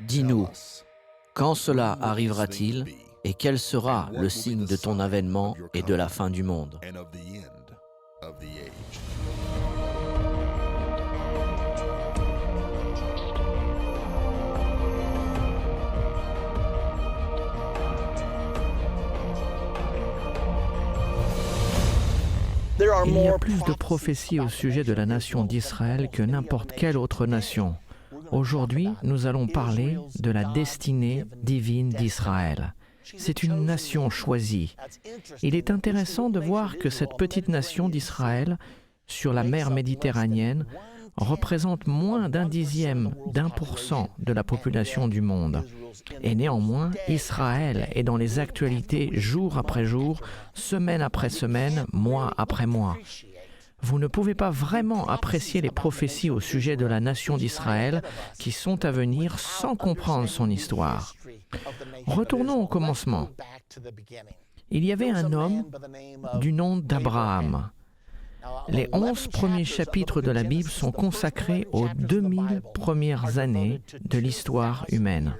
Dis-nous, quand cela arrivera-t-il et quel sera le signe de ton avènement et de la fin du monde? Il y a plus de prophéties au sujet de la nation d'Israël que n'importe quelle autre nation. Aujourd'hui, nous allons parler de la destinée divine d'Israël. C'est une nation choisie. Il est intéressant de voir que cette petite nation d'Israël, sur la mer Méditerranéenne, représente moins d'0,1% de la population du monde. Et néanmoins, Israël est dans les actualités jour après jour, semaine après semaine, mois après mois. Vous ne pouvez pas vraiment apprécier les prophéties au sujet de la nation d'Israël qui sont à venir sans comprendre son histoire. Retournons au commencement. Il y avait un homme du nom d'Abraham. Les 11 premiers chapitres de la Bible sont consacrés aux 2000 premières années de l'histoire humaine.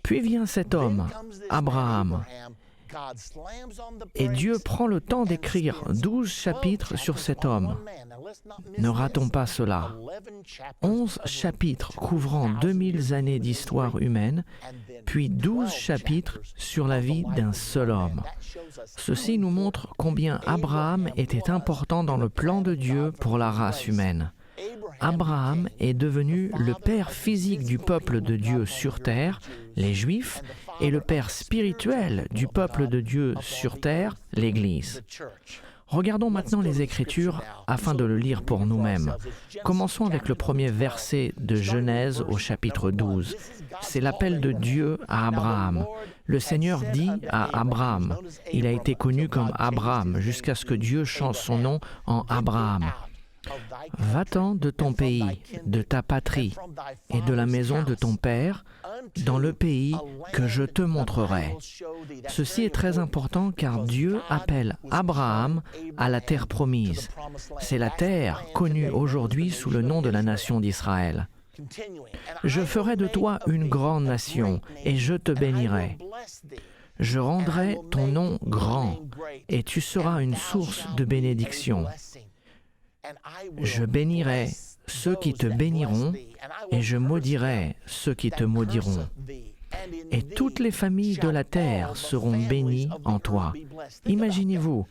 Puis vient cet homme, Abraham, et Dieu prend le temps d'écrire 12 chapitres sur cet homme. Ne ratons pas cela. 11 chapitres couvrant 2000 années d'histoire humaine, puis 12 chapitres sur la vie d'un seul homme. Ceci nous montre combien Abraham était important dans le plan de Dieu pour la race humaine. Abraham est devenu le père physique du peuple de Dieu sur terre, les Juifs, et le père spirituel du peuple de Dieu sur terre, l'Église. Regardons maintenant les Écritures afin de le lire pour nous-mêmes. Commençons avec le premier verset de Genèse au chapitre 12. C'est l'appel de Dieu à Abraham. Le Seigneur dit à Abraham, il a été connu comme Abraham jusqu'à ce que Dieu change son nom en Abraham. Va-t'en de ton pays, de ta patrie et de la maison de ton père, dans le pays que je te montrerai. Ceci est très important car Dieu appelle Abraham à la terre promise. C'est la terre connue aujourd'hui sous le nom de la nation d'Israël. Je ferai de toi une grande nation et je te bénirai. Je rendrai ton nom grand et tu seras une source de bénédiction. Je bénirai ceux qui te béniront et je maudirai ceux qui te maudiront. Et toutes les familles de la terre seront bénies en toi. Imaginez-vous,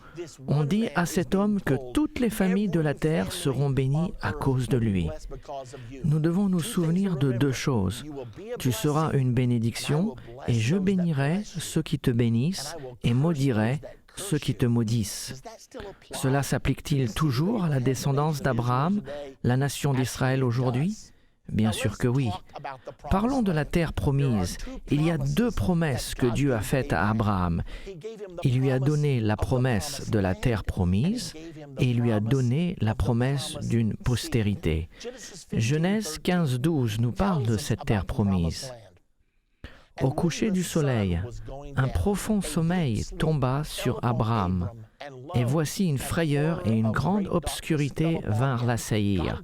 on dit à cet homme que toutes les familles de la terre seront bénies à cause de lui. Nous devons nous souvenir de deux choses. Tu seras une bénédiction et je bénirai ceux qui te bénissent et maudirai ceux qui te maudissent. Cela s'applique-t-il toujours à la descendance d'Abraham, la nation d'Israël aujourd'hui? Bien sûr que oui. Parlons de la terre promise. Il y a deux promesses que Dieu a faites à Abraham. Il lui a donné la promesse de la terre promise et il lui a donné la promesse d'une postérité. Genèse 15:12 nous parle de cette terre promise. Au coucher du soleil, un profond sommeil tomba sur Abraham, et voici une frayeur et une grande obscurité vinrent l'assaillir.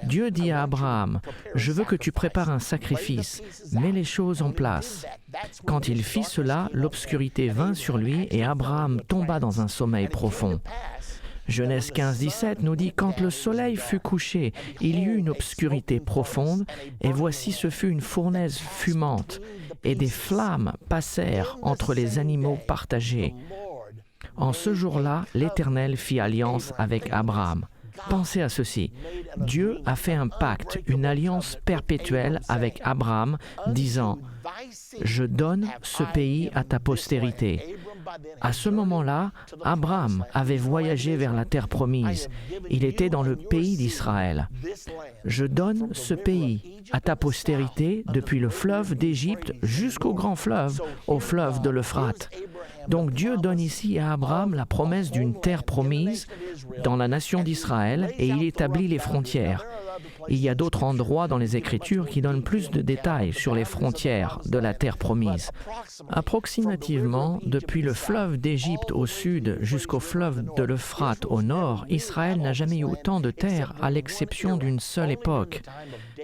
Dieu dit à Abraham, « Je veux que tu prépares un sacrifice, mets les choses en place. » Quand il fit cela, l'obscurité vint sur lui et Abraham tomba dans un sommeil profond. Genèse 15:17 nous dit « Quand le soleil fut couché, il y eut une obscurité profonde, et voici ce fut une fournaise fumante, et des flammes passèrent entre les animaux partagés. En ce jour-là, l'Éternel fit alliance avec Abraham. » Pensez à ceci. Dieu a fait un pacte, une alliance perpétuelle avec Abraham, disant « Je donne ce pays à ta postérité. » À ce moment-là, Abraham avait voyagé vers la terre promise. Il était dans le pays d'Israël. Je donne ce pays à ta postérité depuis le fleuve d'Égypte jusqu'au grand fleuve, au fleuve de l'Euphrate. Donc Dieu donne ici à Abraham la promesse d'une terre promise dans la nation d'Israël et il établit les frontières. Il y a d'autres endroits dans les Écritures qui donnent plus de détails sur les frontières de la terre promise. Approximativement, depuis le fleuve d'Égypte au sud jusqu'au fleuve de l'Euphrate au nord, Israël n'a jamais eu autant de terre à l'exception d'une seule époque.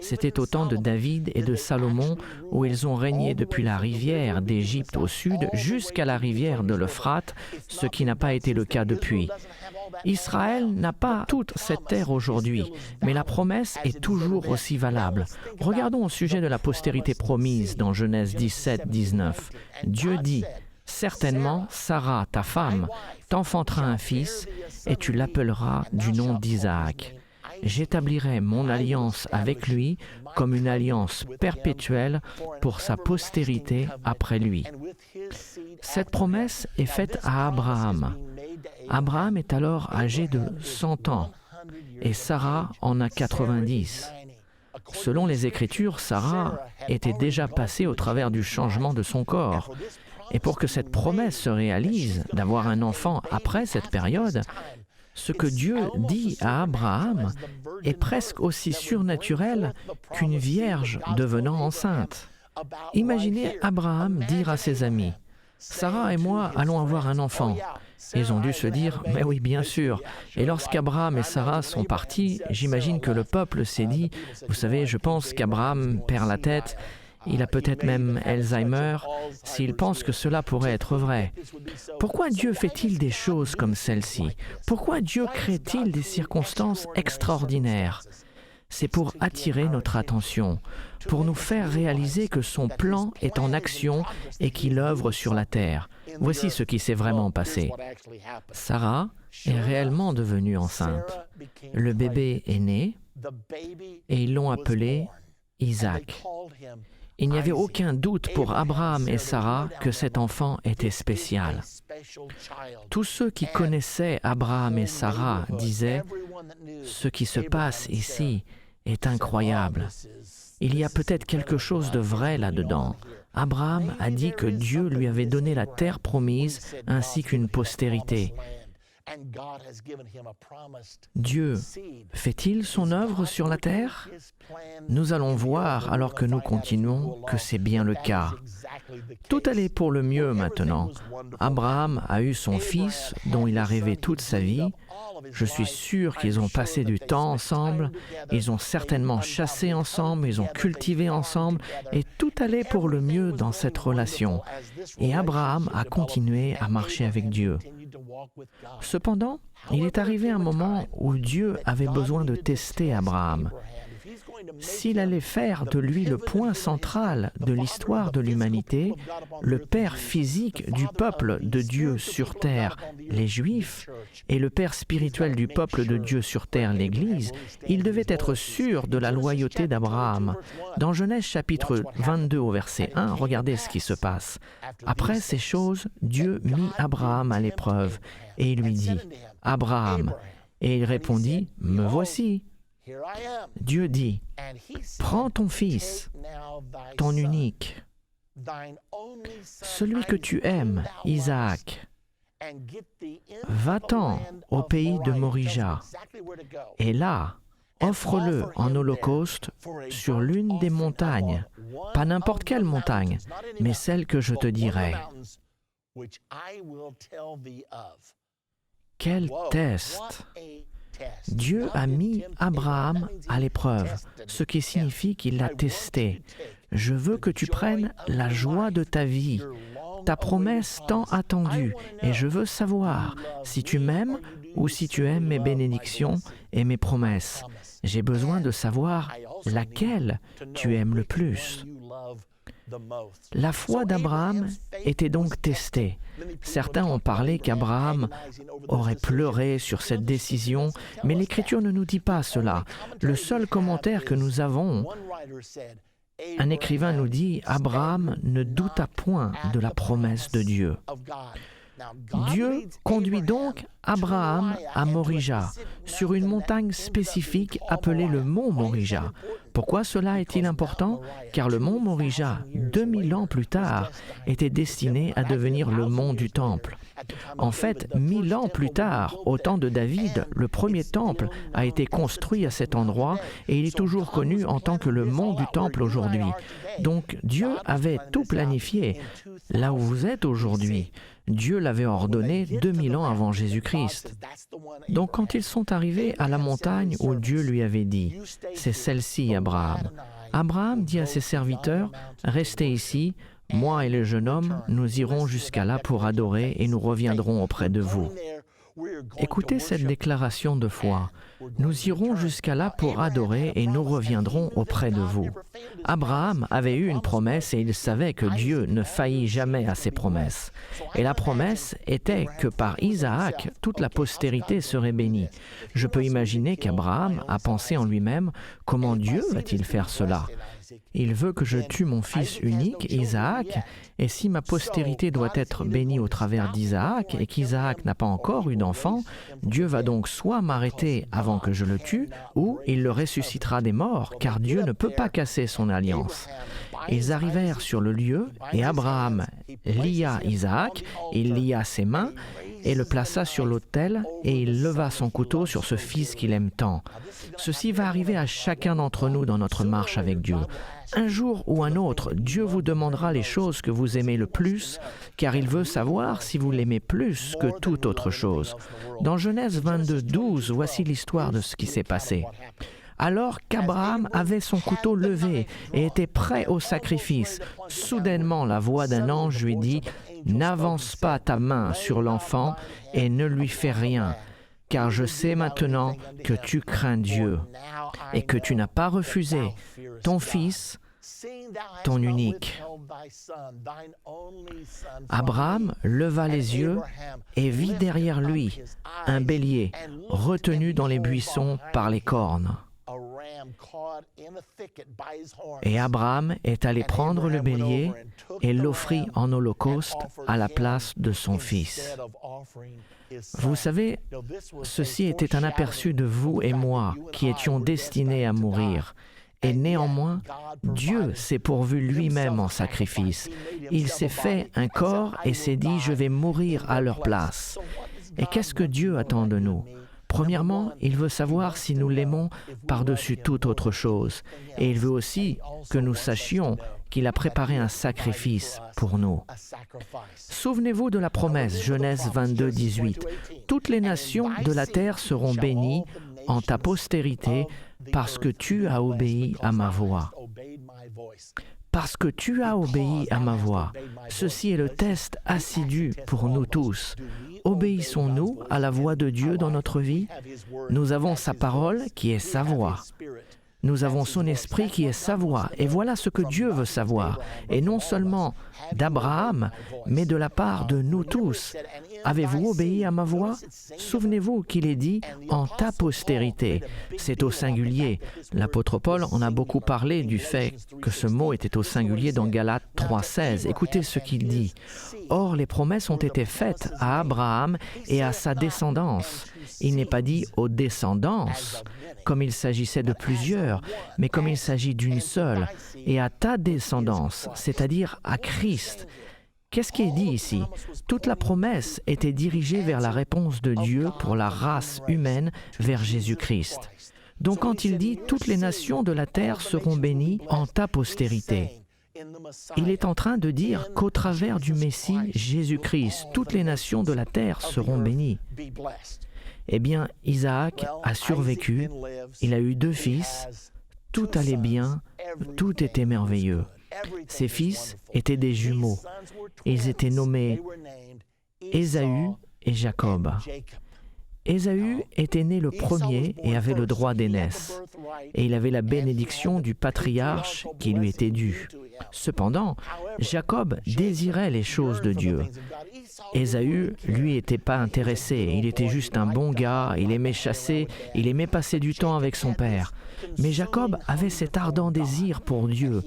C'était au temps de David et de Salomon où ils ont régné depuis la rivière d'Égypte au sud jusqu'à la rivière de l'Euphrate, ce qui n'a pas été le cas depuis. Israël n'a pas toute cette terre aujourd'hui, mais la promesse est toujours aussi valable. Regardons au sujet de la postérité promise dans Genèse 17, 19. Dieu dit, « Certainement, Sarah, ta femme, t'enfantera un fils, et tu l'appelleras du nom d'Isaac. J'établirai mon alliance avec lui comme une alliance perpétuelle pour sa postérité après lui. » Cette promesse est faite à Abraham. Abraham est alors âgé de 100 ans et Sarah en a 90. Selon les Écritures, Sarah était déjà passée au travers du changement de son corps. Et pour que cette promesse se réalise, d'avoir un enfant après cette période, ce que Dieu dit à Abraham est presque aussi surnaturel qu'une vierge devenant enceinte. Imaginez Abraham dire à ses amis, « Sarah et moi allons avoir un enfant. » Ils ont dû se dire, « Mais oui, bien sûr. » Et lorsqu'Abraham et Sarah sont partis, j'imagine que le peuple s'est dit, « Vous savez, je pense qu'Abraham perd la tête. Il a peut-être même Alzheimer, s'il pense que cela pourrait être vrai. Pourquoi Dieu fait-il des choses comme celle-ci? Pourquoi Dieu crée-t-il des circonstances extraordinaires? C'est pour attirer notre attention, pour nous faire réaliser que son plan est en action et qu'il œuvre sur la terre. Voici ce qui s'est vraiment passé. Sarah est réellement devenue enceinte. Le bébé est né et ils l'ont appelé Isaac. Il n'y avait aucun doute pour Abraham et Sarah que cet enfant était spécial. Tous ceux qui connaissaient Abraham et Sarah disaient « Ce qui se passe ici est incroyable. Il y a peut-être quelque chose de vrai là-dedans. » Abraham a dit que Dieu lui avait donné la terre promise ainsi qu'une postérité. Dieu fait-il son œuvre sur la terre? Nous allons voir, alors que nous continuons, que c'est bien le cas. Tout allait pour le mieux maintenant. Abraham a eu son fils, dont il a rêvé toute sa vie. Je suis sûr qu'ils ont passé du temps ensemble, ils ont certainement chassé ensemble, ils ont cultivé ensemble, et tout allait pour le mieux dans cette relation. Et Abraham a continué à marcher avec Dieu. Cependant, il est arrivé un moment où Dieu avait besoin de tester Abraham. S'il allait faire de lui le point central de l'histoire de l'humanité, le père physique du peuple de Dieu sur terre, les Juifs, et le père spirituel du peuple de Dieu sur terre, l'Église, il devait être sûr de la loyauté d'Abraham. Dans Genèse chapitre 22 au verset 1, regardez ce qui se passe. Après ces choses, Dieu mit Abraham à l'épreuve et il lui dit, « Abraham » et il répondit, « Me voici ». Dieu dit, « Prends ton fils, ton unique, celui que tu aimes, Isaac, va-t'en au pays de Morija, et là, offre-le en holocauste sur l'une des montagnes, pas n'importe quelle montagne, mais celle que je te dirai. » Quel test! Dieu a mis Abraham à l'épreuve, ce qui signifie qu'il l'a testé. Je veux que tu prennes la joie de ta vie, ta promesse tant attendue, et je veux savoir si tu m'aimes ou si tu aimes mes bénédictions et mes promesses. J'ai besoin de savoir laquelle tu aimes le plus. La foi d'Abraham était donc testée. Certains ont parlé qu'Abraham aurait pleuré sur cette décision, mais l'Écriture ne nous dit pas cela. Le seul commentaire que nous avons, un écrivain nous dit « Abraham ne douta point de la promesse de Dieu ». Dieu conduit donc Abraham à Morija, sur une montagne spécifique appelée le mont Morija. Pourquoi cela est-il important? Car le mont Morija, 2000 ans plus tard, était destiné à devenir le mont du Temple. En fait, 1000 ans plus tard, au temps de David, le premier temple a été construit à cet endroit et il est toujours connu en tant que le mont du Temple aujourd'hui. Donc Dieu avait tout planifié. Là où vous êtes aujourd'hui, Dieu l'avait ordonné 2000 ans avant Jésus-Christ. Donc quand ils sont arrivés à la montagne où Dieu lui avait dit, « C'est celle-ci, Abraham », Abraham dit à ses serviteurs, « Restez ici, moi et le jeune homme, nous irons jusqu'à là pour adorer et nous reviendrons auprès de vous. » Écoutez cette déclaration de foi. Nous irons jusqu'à là pour adorer et nous reviendrons auprès de vous. Abraham avait eu une promesse et il savait que Dieu ne faillit jamais à ses promesses. Et la promesse était que par Isaac, toute la postérité serait bénie. Je peux imaginer qu'Abraham a pensé en lui-même, comment Dieu va-t-il faire cela ? Il veut que je tue mon fils unique, Isaac, et si ma postérité doit être bénie au travers d'Isaac et qu'Isaac n'a pas encore eu d'enfant, Dieu va donc soit m'arrêter avant que je le tue, ou il le ressuscitera des morts, car Dieu ne peut pas casser son alliance. Ils arrivèrent sur le lieu, et Abraham lia Isaac, il lia ses mains, et le plaça sur l'autel, et il leva son couteau sur ce fils qu'il aime tant. Ceci va arriver à chacun d'entre nous dans notre marche avec Dieu. Un jour ou un autre, Dieu vous demandera les choses que vous aimez le plus, car il veut savoir si vous l'aimez plus que toute autre chose. Dans Genèse 22, 12, voici l'histoire de ce qui s'est passé. Alors qu'Abraham avait son couteau levé et était prêt au sacrifice, soudainement la voix d'un ange lui dit « N'avance pas ta main sur l'enfant et ne lui fais rien, car je sais maintenant que tu crains Dieu et que tu n'as pas refusé ton fils, ton unique. » Abraham leva les yeux et vit derrière lui un bélier retenu dans les buissons par les cornes. Et Abraham est allé prendre le bélier et l'offrit en holocauste à la place de son fils. Vous savez, ceci était un aperçu de vous et moi qui étions destinés à mourir. Et néanmoins, Dieu s'est pourvu lui-même en sacrifice. Il s'est fait un corps et s'est dit « Je vais mourir à leur place ». Et qu'est-ce que Dieu attend de nous ? Premièrement, il veut savoir si nous l'aimons par-dessus toute autre chose. Et il veut aussi que nous sachions qu'il a préparé un sacrifice pour nous. Souvenez-vous de la promesse, Genèse 22, 18. « Toutes les nations de la terre seront bénies en ta postérité parce que tu as obéi à ma voix. » Parce que tu as obéi à ma voix. Ceci est le test assidu pour nous tous. Obéissons-nous à la voix de Dieu dans notre vie? Nous avons sa parole qui est sa voix. Nous avons son esprit qui est sa voix. Et voilà ce que Dieu veut savoir. Et non seulement d'Abraham, mais de la part de nous tous. Avez-vous obéi à ma voix? Souvenez-vous qu'il est dit « en ta postérité ». C'est au singulier. L'apôtre Paul en a beaucoup parlé du fait que ce mot était au singulier dans Galates 3,16. Écoutez ce qu'il dit. « Or, les promesses ont été faites à Abraham et à sa descendance. » Il n'est pas dit « aux descendances », comme il s'agissait de plusieurs, mais comme il s'agit d'une seule, et à ta descendance, c'est-à-dire à Christ. Qu'est-ce qui est dit ici? Toute la promesse était dirigée vers la réponse de Dieu pour la race humaine vers Jésus-Christ. Donc quand il dit « toutes les nations de la terre seront bénies en ta postérité », il est en train de dire qu'au travers du Messie Jésus-Christ, toutes les nations de la terre seront bénies. Eh bien, Isaac a survécu, il a eu 2 fils, tout allait bien, tout était merveilleux. Ses fils étaient des jumeaux. Ils étaient nommés Ésaü et Jacob. Ésaü était né le premier et avait le droit d'aînesse, et il avait la bénédiction du patriarche qui lui était due. Cependant, Jacob désirait les choses de Dieu. Ésaü, lui, n'était pas intéressé. Il était juste un bon gars, il aimait chasser, il aimait passer du temps avec son père. Mais Jacob avait cet ardent désir pour Dieu.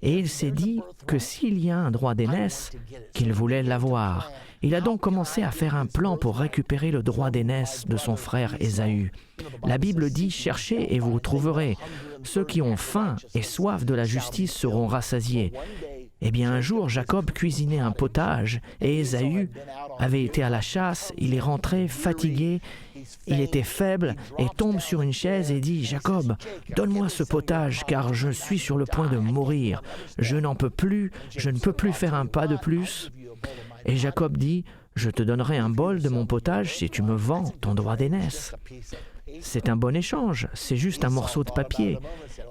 Et il s'est dit que s'il y a un droit d'aînesse, qu'il voulait l'avoir. Il a donc commencé à faire un plan pour récupérer le droit d'aînesse de son frère Ésaü. La Bible dit « Cherchez et vous trouverez. Ceux qui ont faim et soif de la justice seront rassasiés. » Eh bien, un jour, Jacob cuisinait un potage et Ésaü avait été à la chasse. Il est rentré fatigué, il était faible et tombe sur une chaise et dit « Jacob, donne-moi ce potage car je suis sur le point de mourir. Je n'en peux plus, je ne peux plus faire un pas de plus. » Et Jacob dit « Je te donnerai un bol de mon potage si tu me vends ton droit d'aînesse. » C'est un bon échange, c'est juste un morceau de papier.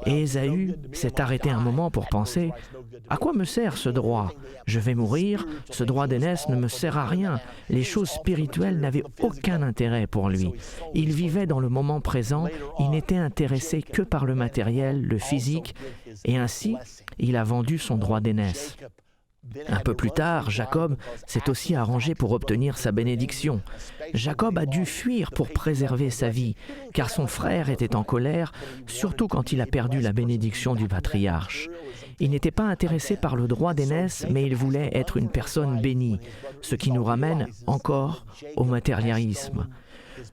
Et Ésaü s'est arrêté un moment pour penser « À quoi me sert ce droit? Je vais mourir, ce droit d'aînesse ne me sert à rien. » Les choses spirituelles n'avaient aucun intérêt pour lui. Il vivait dans le moment présent, il n'était intéressé que par le matériel, le physique, et ainsi, il a vendu son droit d'aînesse. Un peu plus tard, Jacob s'est aussi arrangé pour obtenir sa bénédiction. Jacob a dû fuir pour préserver sa vie, car son frère était en colère, surtout quand il a perdu la bénédiction du patriarche. Il n'était pas intéressé par le droit d'aînesse, mais il voulait être une personne bénie, ce qui nous ramène encore au matérialisme.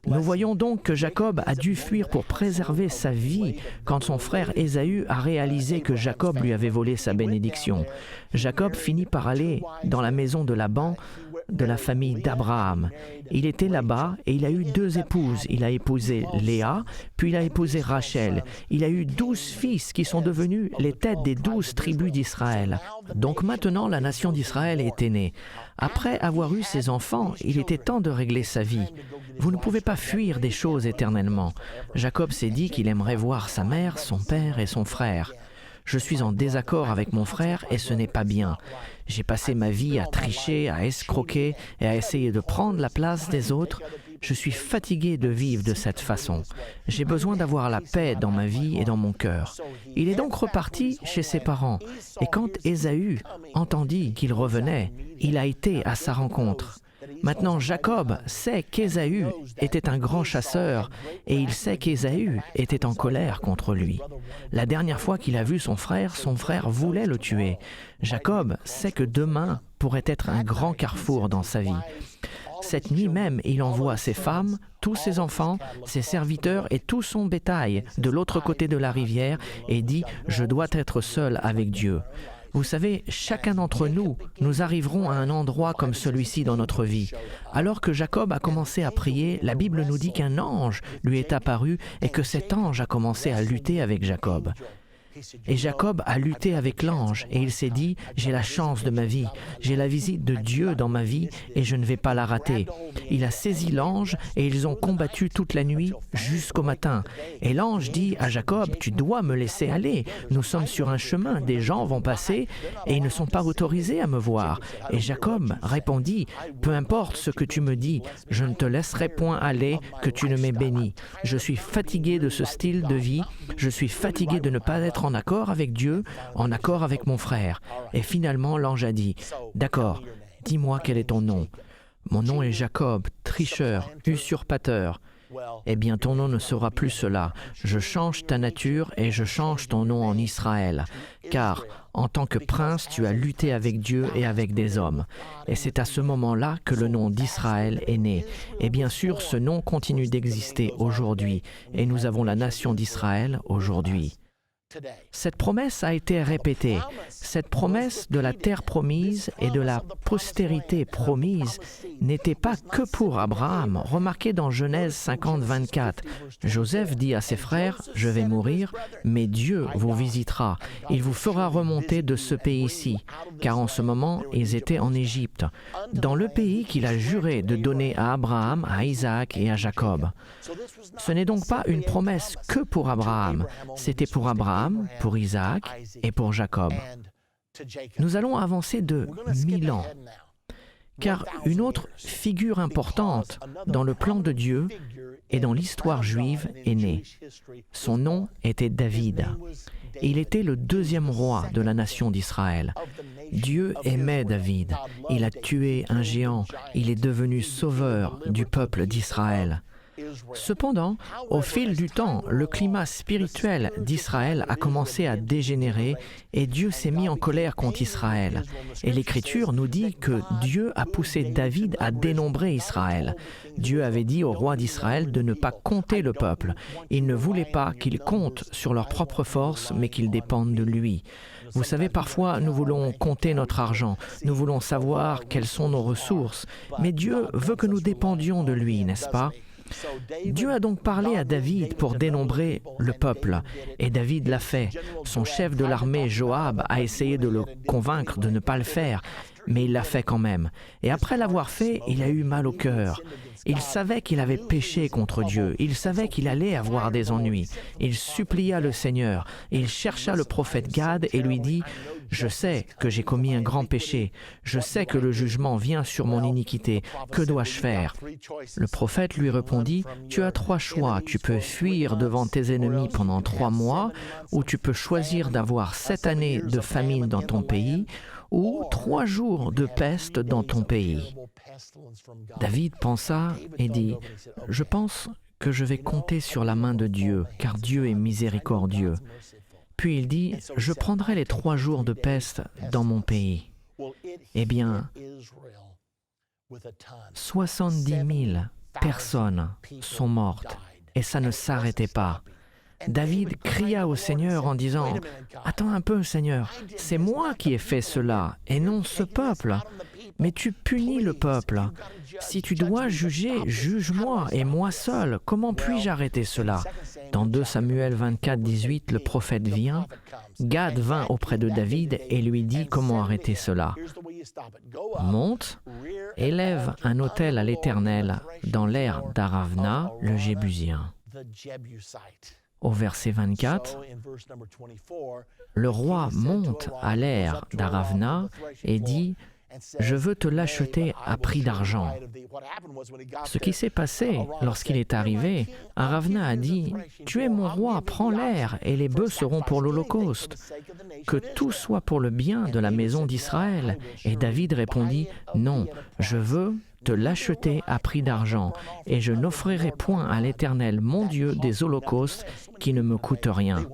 Nous voyons donc que Jacob a dû fuir pour préserver sa vie quand son frère Ésaü a réalisé que Jacob lui avait volé sa bénédiction. Jacob finit par aller dans la maison de Laban, de la famille d'Abraham. Il était là-bas et il a eu 2 épouses. Il a épousé Léa, puis il a épousé Rachel. Il a eu 12 fils qui sont devenus les têtes des 12 tribus d'Israël. Donc maintenant, la nation d'Israël était née. Après avoir eu ses enfants, il était temps de régler sa vie. Vous ne pouvez pas fuir des choses éternellement. Jacob s'est dit qu'il aimerait voir sa mère, son père et son frère. Je suis en désaccord avec mon frère et ce n'est pas bien. J'ai passé ma vie à tricher, à escroquer et à essayer de prendre la place des autres. Je suis fatigué de vivre de cette façon. J'ai besoin d'avoir la paix dans ma vie et dans mon cœur. Il est donc reparti chez ses parents. Et quand Ésaü entendit qu'il revenait, il a été à sa rencontre. Maintenant, Jacob sait qu'Ésaü était un grand chasseur et il sait qu'Ésaü était en colère contre lui. La dernière fois qu'il a vu son frère voulait le tuer. Jacob sait que demain pourrait être un grand carrefour dans sa vie. Cette nuit même, il envoie ses femmes, tous ses enfants, ses serviteurs et tout son bétail de l'autre côté de la rivière et dit « Je dois être seul avec Dieu ». Vous savez, chacun d'entre nous, nous arriverons à un endroit comme celui-ci dans notre vie. Alors que Jacob a commencé à prier, la Bible nous dit qu'un ange lui est apparu et que cet ange a commencé à lutter avec Jacob. Et Jacob a lutté avec l'ange et il s'est dit « J'ai la chance de ma vie, j'ai la visite de Dieu dans ma vie et je ne vais pas la rater. » Il a saisi l'ange et ils ont combattu toute la nuit jusqu'au matin. Et l'ange dit à Jacob « Tu dois me laisser aller, nous sommes sur un chemin, des gens vont passer et ils ne sont pas autorisés à me voir. » Et Jacob répondit « Peu importe ce que tu me dis, je ne te laisserai point aller que tu ne m'aies béni. Je suis fatigué de ce style de vie, je suis fatigué de ne pas être en accord avec Dieu, en accord avec mon frère. » Et finalement, l'ange a dit, « D'accord, dis-moi quel est ton nom. » « Mon nom est Jacob, tricheur, usurpateur. » « Eh bien, ton nom ne sera plus cela. Je change ta nature et je change ton nom en Israël. Car, en tant que prince, tu as lutté avec Dieu et avec des hommes. » Et c'est à ce moment-là que le nom d'Israël est né. Et bien sûr, ce nom continue d'exister aujourd'hui. Et nous avons la nation d'Israël aujourd'hui. Cette promesse a été répétée. Cette promesse de la terre promise et de la postérité promise n'était pas que pour Abraham. Remarquez dans Genèse 50, 24, Joseph dit à ses frères, « Je vais mourir, mais Dieu vous visitera. Il vous fera remonter de ce pays-ci. » Car en ce moment, ils étaient en Égypte, dans le pays qu'il a juré de donner à Abraham, à Isaac et à Jacob. Ce n'est donc pas une promesse que pour Abraham. C'était pour Abraham, pour Isaac et pour Jacob. Nous allons avancer de 1000 ans, car une autre figure importante dans le plan de Dieu et dans l'histoire juive est née. Son nom était David. Il était le 2e roi de la nation d'Israël. Dieu aimait David. Il a tué un géant. Il est devenu sauveur du peuple d'Israël. Cependant, au fil du temps, le climat spirituel d'Israël a commencé à dégénérer et Dieu s'est mis en colère contre Israël. Et l'Écriture nous dit que Dieu a poussé David à dénombrer Israël. Dieu avait dit au roi d'Israël de ne pas compter le peuple. Il ne voulait pas qu'ils comptent sur leur propre force, mais qu'ils dépendent de lui. Vous savez, parfois, nous voulons compter notre argent, nous voulons savoir quelles sont nos ressources, mais Dieu veut que nous dépendions de lui, n'est-ce pas? Dieu a donc parlé à David pour dénombrer le peuple, et David l'a fait. Son chef de l'armée, Joab, a essayé de le convaincre de ne pas le faire, mais il l'a fait quand même. Et après l'avoir fait, il a eu mal au cœur. Il savait qu'il avait péché contre Dieu, il savait qu'il allait avoir des ennuis. Il supplia le Seigneur, il chercha le prophète Gad et lui dit « Je sais que j'ai commis un grand péché, je sais que le jugement vient sur mon iniquité, que dois-je faire ?» Le prophète lui répondit « Tu as 3 choix, tu peux fuir devant tes ennemis pendant 3 mois, ou tu peux choisir d'avoir 7 années de famine dans ton pays, ou 3 jours de peste dans ton pays. » David pensa et dit « Je pense que je vais compter sur la main de Dieu, car Dieu est miséricordieux. » Puis il dit « Je prendrai les 3 jours de peste dans mon pays. » Eh bien, 70 000 personnes sont mortes, et ça ne s'arrêtait pas. David cria au Seigneur en disant « Attends un peu, Seigneur, c'est moi qui ai fait cela, et non ce peuple. Mais tu punis le peuple. Si tu dois juger, juge-moi, et moi seul. Comment puis-je arrêter cela ?» Dans 2 Samuel 24, 18, le prophète vient. Gad vint auprès de David et lui dit comment arrêter cela. « Monte, élève un autel à l'Éternel dans l'aire d'Aravna, le Jébusien. » Au verset 24, le roi monte à l'aire d'Aravna et dit « Je veux te l'acheter à prix d'argent. » Ce qui s'est passé lorsqu'il est arrivé, Aravna a dit « Tu es mon roi, prends l'aire et les bœufs seront pour l'Holocauste. Que tout soit pour le bien de la maison d'Israël. » Et David répondit « Non, je veux te l'acheter à prix d'argent, et je n'offrirai point à l'Éternel, mon Dieu, des holocaustes qui ne me coûtent rien. »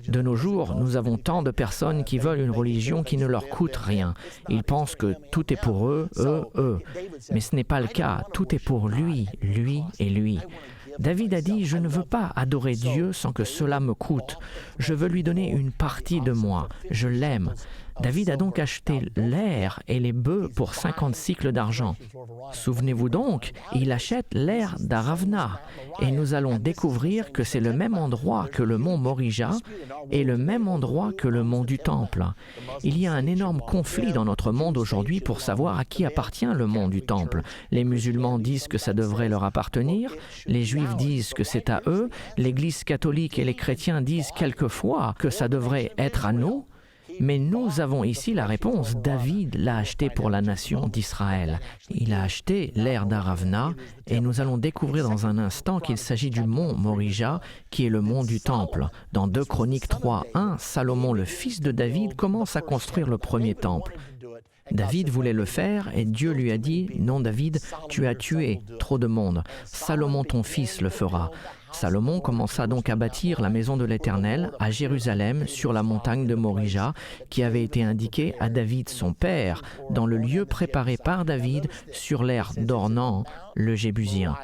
De nos jours, nous avons tant de personnes qui veulent une religion qui ne leur coûte rien. Ils pensent que tout est pour eux. Mais ce n'est pas le cas. Tout est pour lui, lui et lui. David a dit « Je ne veux pas adorer Dieu sans que cela me coûte. Je veux lui donner une partie de moi. Je l'aime. » David a donc acheté l'aire et les bœufs pour 50 cycles d'argent. Souvenez-vous donc, il achète l'aire d'Aravna. Et nous allons découvrir que c'est le même endroit que le mont Morija et le même endroit que le mont du Temple. Il y a un énorme conflit dans notre monde aujourd'hui pour savoir à qui appartient le mont du Temple. Les musulmans disent que ça devrait leur appartenir, les juifs disent que c'est à eux, l'Église catholique et les chrétiens disent quelquefois que ça devrait être à nous. Mais nous avons ici la réponse. David l'a acheté pour la nation d'Israël. Il a acheté l'aire d'Aravna et nous allons découvrir dans un instant qu'il s'agit du mont Morija, qui est le mont du Temple. Dans 2 Chroniques 3:1, Salomon, le fils de David, commence à construire le premier temple. David voulait le faire et Dieu lui a dit « Non, David, tu as tué trop de monde. Salomon, ton fils, le fera. » Salomon commença donc à bâtir la maison de l'Éternel à Jérusalem sur la montagne de Morija qui avait été indiquée à David son père dans le lieu préparé par David sur l'aire d'Ornan, le Jébusien.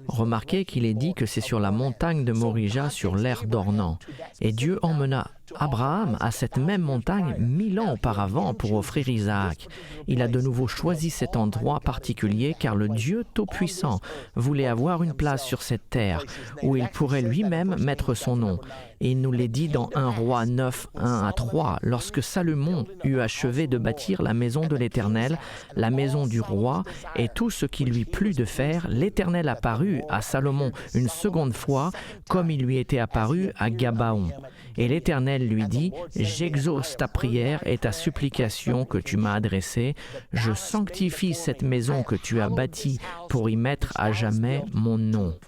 Remarquez qu'il est dit que c'est sur la montagne de Morija sur l'aire d'Ornan. Et Dieu emmena Abraham à cette même montagne 1000 ans auparavant pour offrir Isaac. Il a de nouveau choisi cet endroit particulier car le Dieu Tout-Puissant voulait avoir une place sur cette terre où il pourrait lui-même mettre son nom. Et il nous l'est dit dans 1 Roi 9, 1-3, lorsque Salomon eut achevé de bâtir la maison de l'Éternel, la maison du roi et tout ce qui lui plut de faire, l'Éternel apparut à Salomon une seconde fois comme il lui était apparu à Gabaon. Et l'Éternel lui dit « J'exauce ta prière et ta supplication que tu m'as adressée. Je sanctifie cette maison que tu as bâtie pour y mettre à jamais mon nom.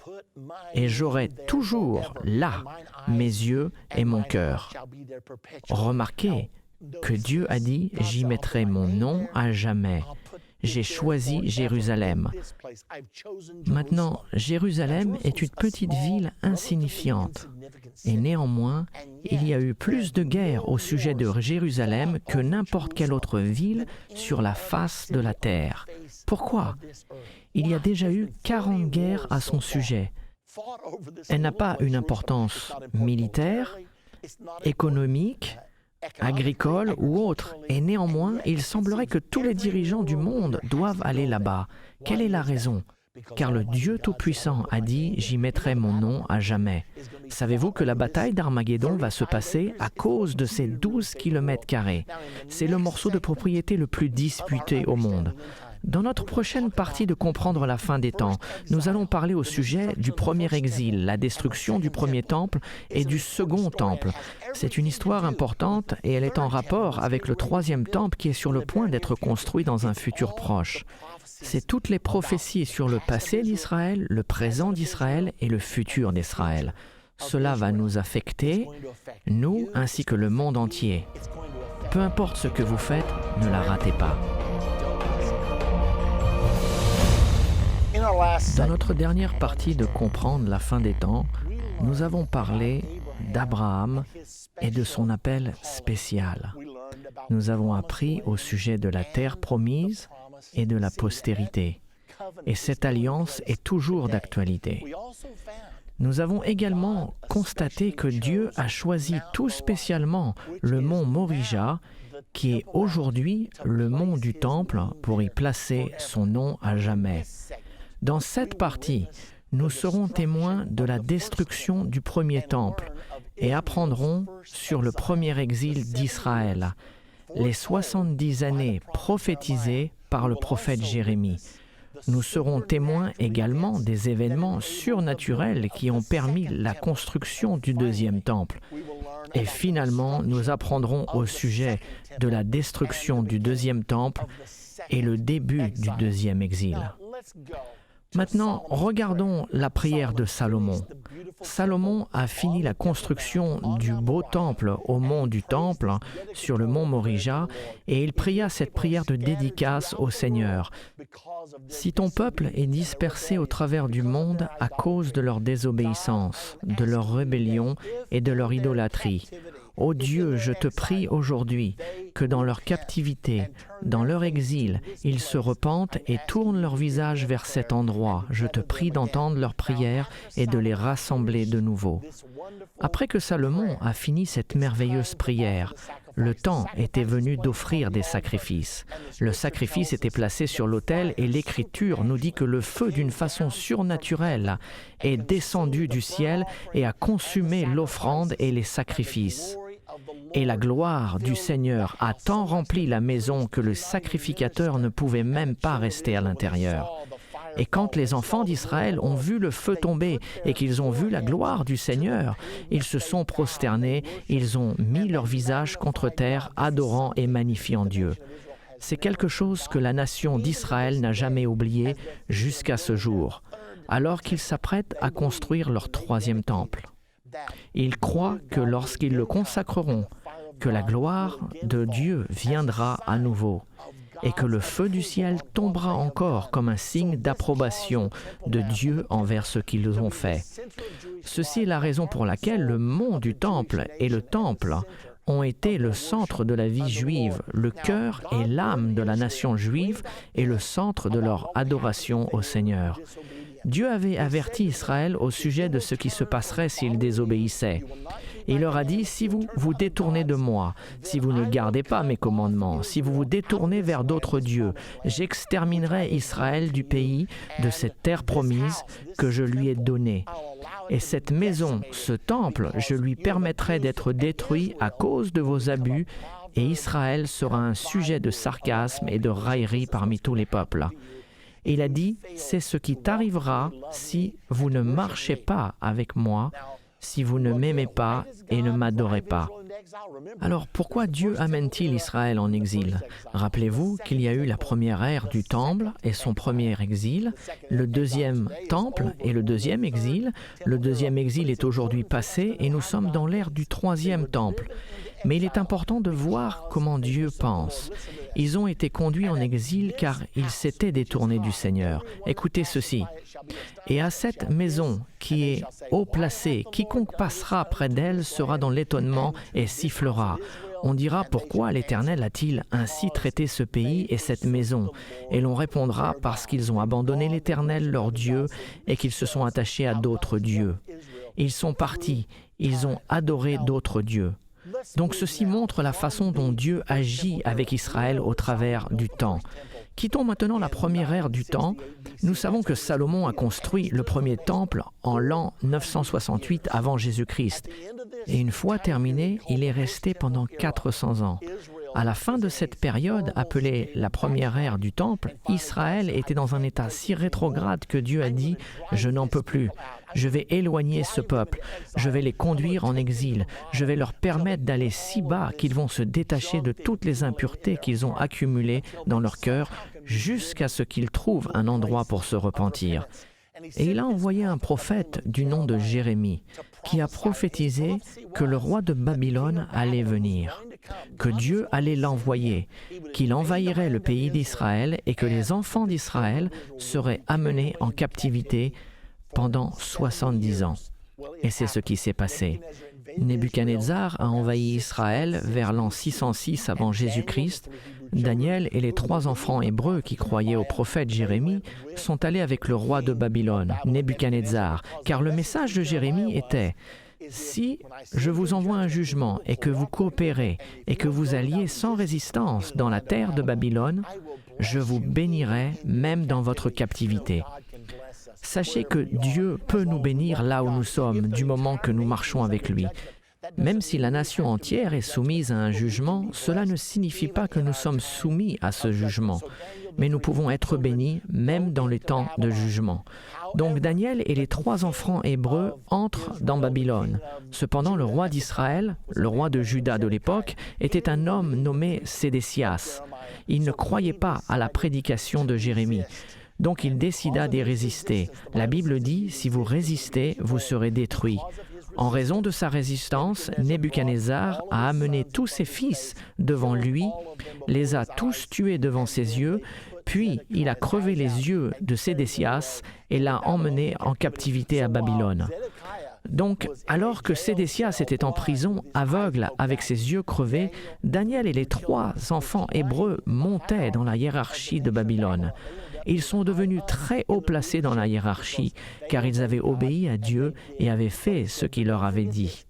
Et j'aurai toujours là mes yeux et mon cœur. » Remarquez que Dieu a dit « J'y mettrai mon nom à jamais ». J'ai choisi Jérusalem. Maintenant, Jérusalem est une petite ville insignifiante. Et néanmoins, il y a eu plus de guerres au sujet de Jérusalem que n'importe quelle autre ville sur la face de la terre. Pourquoi? Il y a déjà eu 40 guerres à son sujet. Elle n'a pas une importance militaire, économique, agricole ou autre, et néanmoins, il semblerait que tous les dirigeants du monde doivent aller là-bas. Quelle est la raison? Car le Dieu Tout-Puissant a dit « J'y mettrai mon nom à jamais ». Savez-vous que la bataille d'Armageddon va se passer à cause de ces 12 km²? C'est le morceau de propriété le plus disputé au monde. Dans notre prochaine partie de Comprendre la fin des temps, nous allons parler au sujet du premier exil, la destruction du premier temple et du second temple. C'est une histoire importante et elle est en rapport avec le troisième temple qui est sur le point d'être construit dans un futur proche. C'est toutes les prophéties sur le passé d'Israël, le présent d'Israël et le futur d'Israël. Cela va nous affecter, nous ainsi que le monde entier. Peu importe ce que vous faites, ne la ratez pas. Dans notre dernière partie de Comprendre la fin des temps, nous avons parlé d'Abraham et de son appel spécial. Nous avons appris au sujet de la terre promise et de la postérité. Et cette alliance est toujours d'actualité. Nous avons également constaté que Dieu a choisi tout spécialement le mont Morija, qui est aujourd'hui le mont du Temple, pour y placer son nom à jamais. Dans cette partie, nous serons témoins de la destruction du premier temple et apprendrons sur le premier exil d'Israël, les 70 années prophétisées par le prophète Jérémie. Nous serons témoins également des événements surnaturels qui ont permis la construction du deuxième temple. Et finalement, nous apprendrons au sujet de la destruction du deuxième temple et le début du deuxième exil. Maintenant, regardons la prière de Salomon. Salomon a fini la construction du beau temple au mont du Temple, sur le mont Morija, et il pria cette prière de dédicace au Seigneur. « Si ton peuple est dispersé au travers du monde à cause de leur désobéissance, de leur rébellion et de leur idolâtrie, ô Dieu, je te prie aujourd'hui que dans leur captivité, dans leur exil, ils se repentent et tournent leur visage vers cet endroit. Je te prie d'entendre leurs prières et de les rassembler de nouveau. » Après que Salomon a fini cette merveilleuse prière, le temps était venu d'offrir des sacrifices. Le sacrifice était placé sur l'autel et l'Écriture nous dit que le feu, d'une façon surnaturelle, est descendu du ciel et a consumé l'offrande et les sacrifices. Et la gloire du Seigneur a tant rempli la maison que le sacrificateur ne pouvait même pas rester à l'intérieur. Et quand les enfants d'Israël ont vu le feu tomber et qu'ils ont vu la gloire du Seigneur, ils se sont prosternés, ils ont mis leur visage contre terre, adorant et magnifiant Dieu. C'est quelque chose que la nation d'Israël n'a jamais oublié jusqu'à ce jour, alors qu'ils s'apprêtent à construire leur troisième temple. Ils croient que lorsqu'ils le consacreront, que la gloire de Dieu viendra à nouveau et que le feu du ciel tombera encore comme un signe d'approbation de Dieu envers ce qu'ils ont fait. Ceci est la raison pour laquelle le mont du temple et le temple ont été le centre de la vie juive, le cœur et l'âme de la nation juive et le centre de leur adoration au Seigneur. Dieu avait averti Israël au sujet de ce qui se passerait s'ils désobéissaient. Il leur a dit, si vous vous détournez de moi, si vous ne gardez pas mes commandements, si vous vous détournez vers d'autres dieux, j'exterminerai Israël du pays, de cette terre promise que je lui ai donnée. Et cette maison, ce temple, je lui permettrai d'être détruit à cause de vos abus, et Israël sera un sujet de sarcasme et de raillerie parmi tous les peuples. Il a dit, c'est ce qui t'arrivera si vous ne marchez pas avec moi, si vous ne m'aimez pas et ne m'adorez pas. Alors pourquoi Dieu amène-t-il Israël en exil? Rappelez-vous qu'il y a eu la première ère du temple et son premier exil, le deuxième temple et le deuxième exil. Le deuxième exil est aujourd'hui passé et nous sommes dans l'ère du troisième temple. Mais il est important de voir comment Dieu pense. Ils ont été conduits en exil car ils s'étaient détournés du Seigneur. Écoutez ceci. Et à cette maison qui est haut placée, quiconque passera près d'elle sera dans l'étonnement et sifflera. On dira pourquoi l'Éternel a-t-il ainsi traité ce pays et cette maison? Et l'on répondra parce qu'ils ont abandonné l'Éternel leur Dieu et qu'ils se sont attachés à d'autres dieux. Ils sont partis, ils ont adoré d'autres dieux. Donc ceci montre la façon dont Dieu agit avec Israël au travers du temps. Quittons maintenant la première ère du temps. Nous savons que Salomon a construit le premier temple en l'an 968 avant Jésus-Christ. Et une fois terminé, il est resté pendant 400 ans. À la fin de cette période, appelée la première ère du temple, Israël était dans un état si rétrograde que Dieu a dit « Je n'en peux plus. Je vais éloigner ce peuple. Je vais les conduire en exil. Je vais leur permettre d'aller si bas qu'ils vont se détacher de toutes les impuretés qu'ils ont accumulées dans leur cœur jusqu'à ce qu'ils trouvent un endroit pour se repentir. » Et il a envoyé un prophète du nom de Jérémie qui a prophétisé que le roi de Babylone allait venir, que Dieu allait l'envoyer, qu'il envahirait le pays d'Israël et que les enfants d'Israël seraient amenés en captivité pendant 70 ans. Et c'est ce qui s'est passé. Nebuchadnezzar a envahi Israël vers l'an 606 avant Jésus-Christ. Daniel et les 3 enfants hébreux qui croyaient au prophète Jérémie sont allés avec le roi de Babylone, Nebuchadnezzar, car le message de Jérémie était « Si je vous envoie un jugement et que vous coopérez et que vous alliez sans résistance dans la terre de Babylone, je vous bénirai même dans votre captivité. » Sachez que Dieu peut nous bénir là où nous sommes, du moment que nous marchons avec lui. Même si la nation entière est soumise à un jugement, cela ne signifie pas que nous sommes soumis à ce jugement. Mais nous pouvons être bénis même dans les temps de jugement. Donc Daniel et les 3 enfants hébreux entrent dans Babylone. Cependant, le roi d'Israël, le roi de Juda de l'époque, était un homme nommé Sédécias. Il ne croyait pas à la prédication de Jérémie. Donc il décida d'y résister. La Bible dit « Si vous résistez, vous serez détruits ». En raison de sa résistance, Nebuchadnezzar a amené tous ses fils devant lui, les a tous tués devant ses yeux, puis il a crevé les yeux de Sédécias et l'a emmené en captivité à Babylone. Donc, alors que Sédécias était en prison, aveugle, avec ses yeux crevés, Daniel et les 3 enfants hébreux montaient dans la hiérarchie de Babylone. Ils sont devenus très haut placés dans la hiérarchie, car ils avaient obéi à Dieu et avaient fait ce qu'il leur avait dit.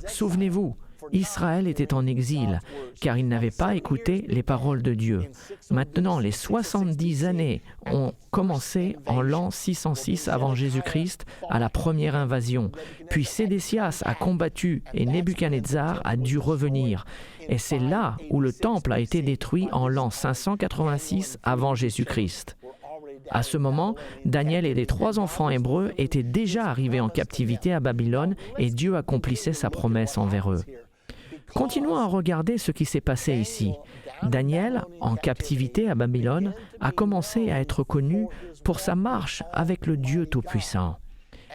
Souvenez-vous, Israël était en exil, car il n'avait pas écouté les paroles de Dieu. Maintenant, les 70 années ont commencé en l'an 606 avant Jésus-Christ, à la première invasion. Puis Sédécias a combattu et Nebuchadnezzar a dû revenir. Et c'est là où le temple a été détruit en l'an 586 avant Jésus-Christ. À ce moment, Daniel et les 3 enfants hébreux étaient déjà arrivés en captivité à Babylone et Dieu accomplissait sa promesse envers eux. Continuons à regarder ce qui s'est passé ici. Daniel, en captivité à Babylone, a commencé à être connu pour sa marche avec le Dieu Tout-Puissant.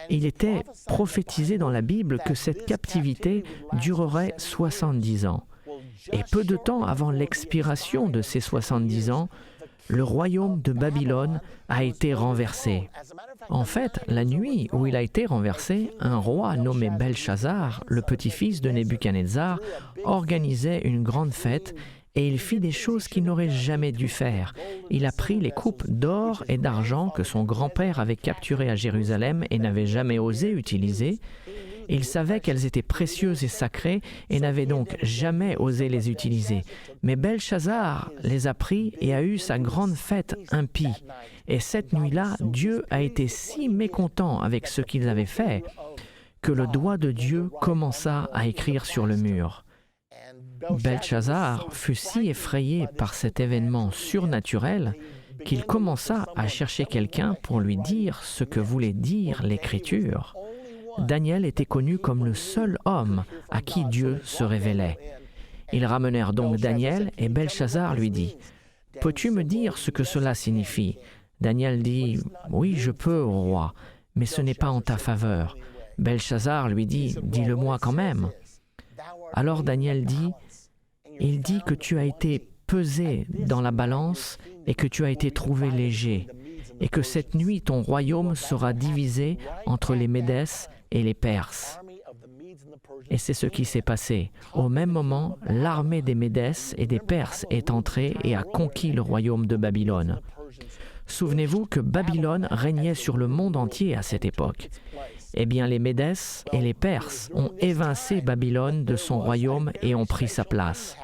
Il était prophétisé dans la Bible que cette captivité durerait 70 ans. Et peu de temps avant l'expiration de ces 70 ans, le royaume de Babylone a été renversé. En fait, la nuit où il a été renversé, un roi nommé Belchazzar, le petit-fils de Nebuchadnezzar, organisait une grande fête et il fit des choses qu'il n'aurait jamais dû faire. Il a pris les coupes d'or et d'argent que son grand-père avait capturées à Jérusalem et n'avait jamais osé utiliser. Il savait qu'elles étaient précieuses et sacrées et n'avait donc jamais osé les utiliser. Mais Belchazzar les a pris et a eu sa grande fête impie. Et cette nuit-là, Dieu a été si mécontent avec ce qu'ils avaient fait que le doigt de Dieu commença à écrire sur le mur. Belchazzar fut si effrayé par cet événement surnaturel qu'il commença à chercher quelqu'un pour lui dire ce que voulait dire l'Écriture. Daniel était connu comme le seul homme à qui Dieu se révélait. Ils ramenèrent donc Daniel et Belchazzar lui dit « Peux-tu me dire ce que cela signifie ?» Daniel dit « Oui, je peux, ô roi, mais ce n'est pas en ta faveur. » Belchazzar lui dit « Dis-le-moi quand même. » Alors Daniel dit, il dit que tu as été pesé dans la balance et que tu as été trouvé léger, et que cette nuit ton royaume sera divisé entre les Médès et les Perses. Et c'est ce qui s'est passé. Au même moment, l'armée des Médès et des Perses est entrée et a conquis le royaume de Babylone. Souvenez-vous que Babylone régnait sur le monde entier à cette époque. Eh bien, les Médès et les Perses ont évincé Babylone de son royaume et ont pris sa place.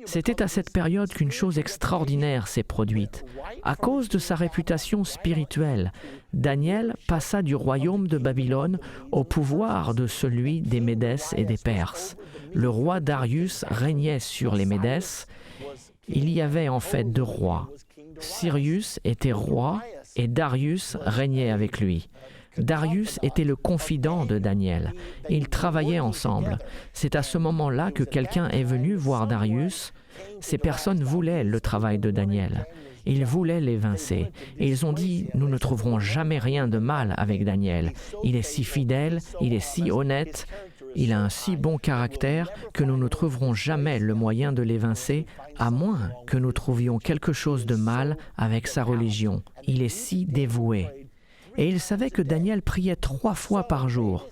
C'était à cette période qu'une chose extraordinaire s'est produite. À cause de sa réputation spirituelle, Daniel passa du royaume de Babylone au pouvoir de celui des Médès et des Perses. Le roi Darius régnait sur les Médès. Il y avait en fait deux rois. Cyrus était roi et Darius régnait avec lui. Darius était le confident de Daniel. Ils travaillaient ensemble. C'est à ce moment-là que quelqu'un est venu voir Darius. Ces personnes voulaient le travail de Daniel. Ils voulaient l'évincer. Et ils ont dit, nous ne trouverons jamais rien de mal avec Daniel. Il est si fidèle, il est si honnête, il a un si bon caractère que nous ne trouverons jamais le moyen de l'évincer, à moins que nous trouvions quelque chose de mal avec sa religion. Il est si dévoué. Et ils savaient que Daniel priait 3 fois par jour.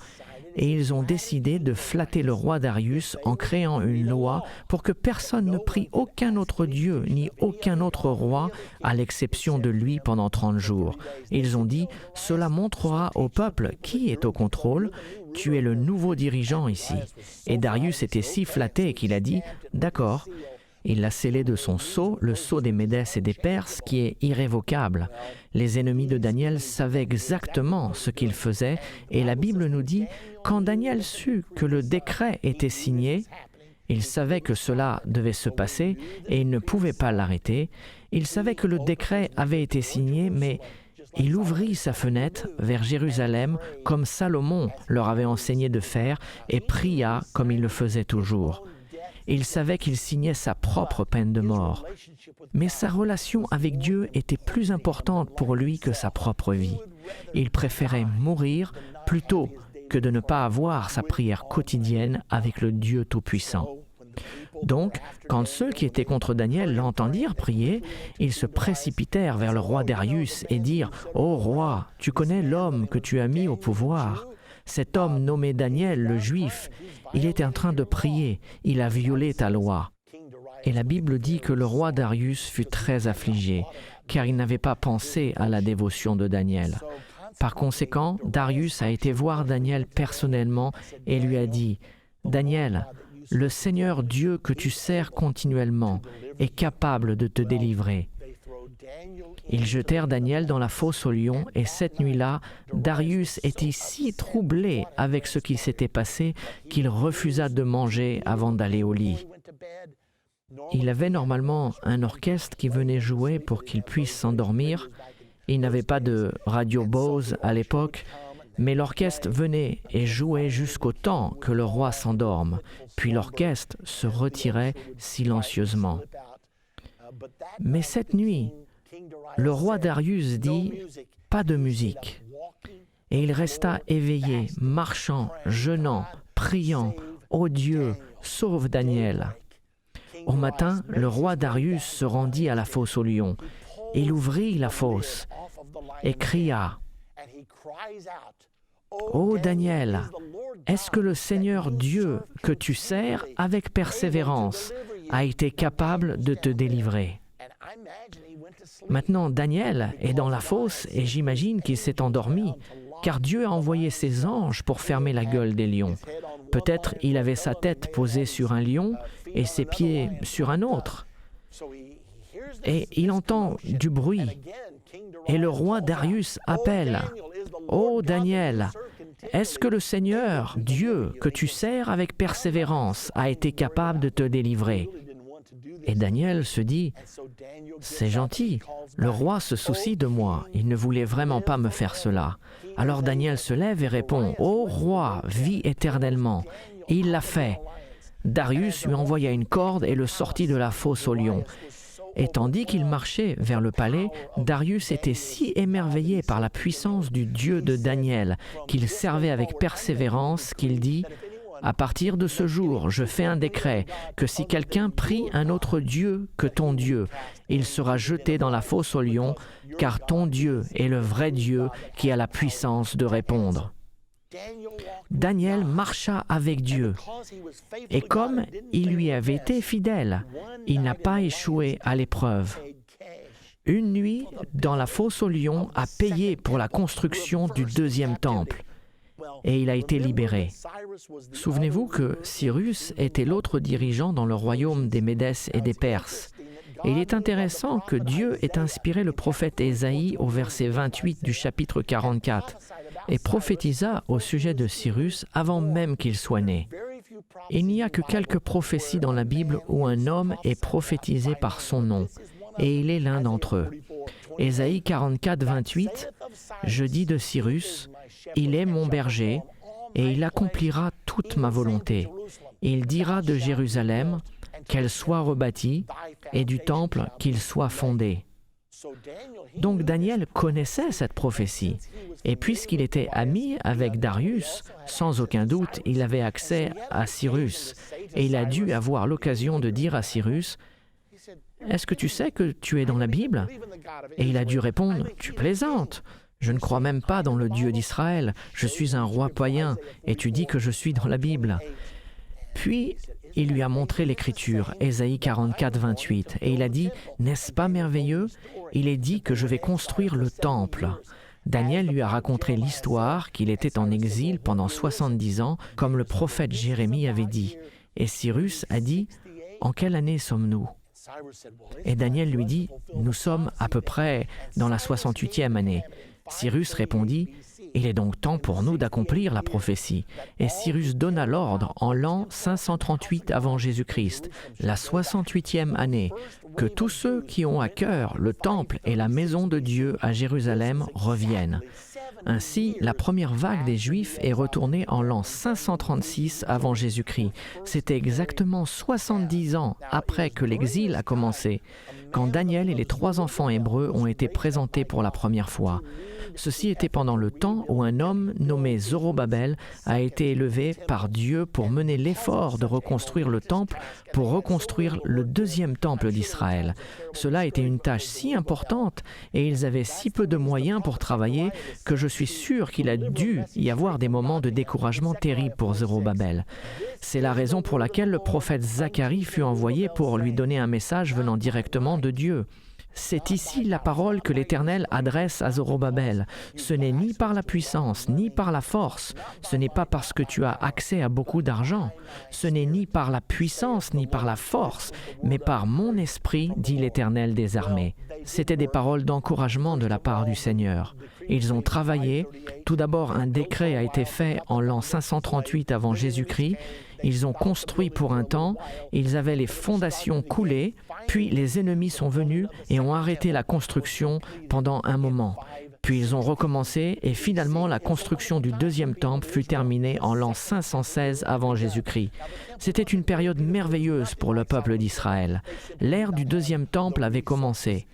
Et ils ont décidé de flatter le roi Darius en créant une loi pour que personne ne prie aucun autre dieu ni aucun autre roi, à l'exception de lui pendant 30 jours. Et ils ont dit, cela montrera au peuple qui est au contrôle. Tu es le nouveau dirigeant ici. Et Darius était si flatté qu'il a dit, d'accord. Il l'a scellé de son sceau, le sceau des Médès et des Perses, qui est irrévocable. Les ennemis de Daniel savaient exactement ce qu'il faisait, et la Bible nous dit, quand Daniel sut que le décret était signé, il savait que cela devait se passer, et il ne pouvait pas l'arrêter. Il savait que le décret avait été signé, mais il ouvrit sa fenêtre vers Jérusalem, comme Salomon leur avait enseigné de faire, et pria comme il le faisait toujours. Il savait qu'il signait sa propre peine de mort. Mais sa relation avec Dieu était plus importante pour lui que sa propre vie. Il préférait mourir plutôt que de ne pas avoir sa prière quotidienne avec le Dieu Tout-Puissant. Donc, quand ceux qui étaient contre Daniel l'entendirent prier, ils se précipitèrent vers le roi Darius et dirent « Ô roi, tu connais l'homme que tu as mis au pouvoir. Cet homme nommé Daniel, le Juif, il était en train de prier, il a violé ta loi. » Et la Bible dit que le roi Darius fut très affligé, car il n'avait pas pensé à la dévotion de Daniel. Par conséquent, Darius a été voir Daniel personnellement et lui a dit « Daniel, le Seigneur Dieu que tu sers continuellement est capable de te délivrer. » Ils jetèrent Daniel dans la fosse aux lions, et cette nuit-là, Darius était si troublé avec ce qui s'était passé qu'il refusa de manger avant d'aller au lit. Il avait normalement un orchestre qui venait jouer pour qu'il puisse s'endormir. Il n'avait pas de radio Bose à l'époque, mais l'orchestre venait et jouait jusqu'au temps que le roi s'endorme, puis l'orchestre se retirait silencieusement. Mais cette nuit, le roi Darius dit « pas de musique ». Et il resta éveillé, marchant, jeûnant, priant « Ô Dieu, sauve Daniel ». Au matin, le roi Darius se rendit à la fosse aux lions. Il ouvrit la fosse et cria « Ô Daniel, est-ce que le Seigneur Dieu que tu sers avec persévérance a été capable de te délivrer ?» Maintenant, Daniel est dans la fosse et j'imagine qu'il s'est endormi, car Dieu a envoyé ses anges pour fermer la gueule des lions. Peut-être il avait sa tête posée sur un lion et ses pieds sur un autre. Et il entend du bruit. Et le roi Darius appelle « Ô Daniel, est-ce que le Seigneur, Dieu que tu sers avec persévérance, a été capable de te délivrer ?» Et Daniel se dit « C'est gentil, le roi se soucie de moi, il ne voulait vraiment pas me faire cela. » Alors Daniel se lève et répond « Ô roi, vis éternellement. » Et il l'a fait. Darius lui envoya une corde et le sortit de la fosse aux lions. Et tandis qu'il marchait vers le palais, Darius était si émerveillé par la puissance du Dieu de Daniel qu'il servait avec persévérance qu'il dit « À partir de ce jour, je fais un décret que si quelqu'un prie un autre Dieu que ton Dieu, il sera jeté dans la fosse aux lions, car ton Dieu est le vrai Dieu qui a la puissance de répondre. Daniel marcha avec Dieu, et comme il lui avait été fidèle, il n'a pas échoué à l'épreuve. Une nuit, dans la fosse aux lions, a payé pour la construction du deuxième temple, et il a été libéré. Souvenez-vous que Cyrus était l'autre dirigeant dans le royaume des Médès et des Perses. Et il est intéressant que Dieu ait inspiré le prophète Ésaïe au verset 28 du chapitre 44 et prophétisa au sujet de Cyrus avant même qu'il soit né. Il n'y a que quelques prophéties dans la Bible où un homme est prophétisé par son nom, et il est l'un d'entre eux. Ésaïe 44, 28, « Je dis de Cyrus, il est mon berger, et il accomplira toute ma volonté. Il dira de Jérusalem qu'elle soit rebâtie, et du temple qu'il soit fondé. » Donc Daniel connaissait cette prophétie, et puisqu'il était ami avec Darius, sans aucun doute, il avait accès à Cyrus, et il a dû avoir l'occasion de dire à Cyrus, « Est-ce que tu sais que tu es dans la Bible ?» Et il a dû répondre, « Tu plaisantes, je ne crois même pas dans le Dieu d'Israël, je suis un roi païen, et tu dis que je suis dans la Bible. » Puis, il lui a montré l'Écriture, Ésaïe 44, 28, et il a dit, « N'est-ce pas merveilleux? Il est dit que je vais construire le temple. » Daniel lui a raconté l'histoire qu'il était en exil pendant 70 ans, comme le prophète Jérémie avait dit. Et Cyrus a dit, « En quelle année sommes-nous » Et Daniel lui dit, « Nous sommes à peu près dans la 68e année. » Cyrus répondit, « Il est donc temps pour nous d'accomplir la prophétie. » Et Cyrus donna l'ordre en l'an 538 avant Jésus-Christ, la 68e année, que tous ceux qui ont à cœur le temple et la maison de Dieu à Jérusalem reviennent. Ainsi, la première vague des Juifs est retournée en l'an 536 avant Jésus-Christ. C'était exactement 70 ans après que l'exil a commencé, quand Daniel et les 3 enfants hébreux ont été présentés pour la première fois. Ceci était pendant le temps où un homme nommé Zorobabel a été élevé par Dieu pour mener l'effort de reconstruire le temple, pour reconstruire le deuxième temple d'Israël. Cela était une tâche si importante et ils avaient si peu de moyens pour travailler que je suis sûr qu'il a dû y avoir des moments de découragement terribles pour Zorobabel. C'est la raison pour laquelle le prophète Zacharie fut envoyé pour lui donner un message venant directement de Dieu. C'est ici la parole que l'Éternel adresse à Zorobabel. Ce n'est ni par la puissance, ni par la force. Ce n'est pas parce que tu as accès à beaucoup d'argent. Ce n'est ni par la puissance, ni par la force, mais par mon esprit, dit l'Éternel des armées. C'étaient des paroles d'encouragement de la part du Seigneur. Ils ont travaillé. Tout d'abord, un décret a été fait en l'an 538 avant Jésus-Christ. Ils ont construit pour un temps, ils avaient les fondations coulées, puis les ennemis sont venus et ont arrêté la construction pendant un moment. Puis ils ont recommencé et finalement la construction du deuxième temple fut terminée en l'an 516 avant Jésus-Christ. C'était une période merveilleuse pour le peuple d'Israël. L'ère du deuxième temple avait commencé.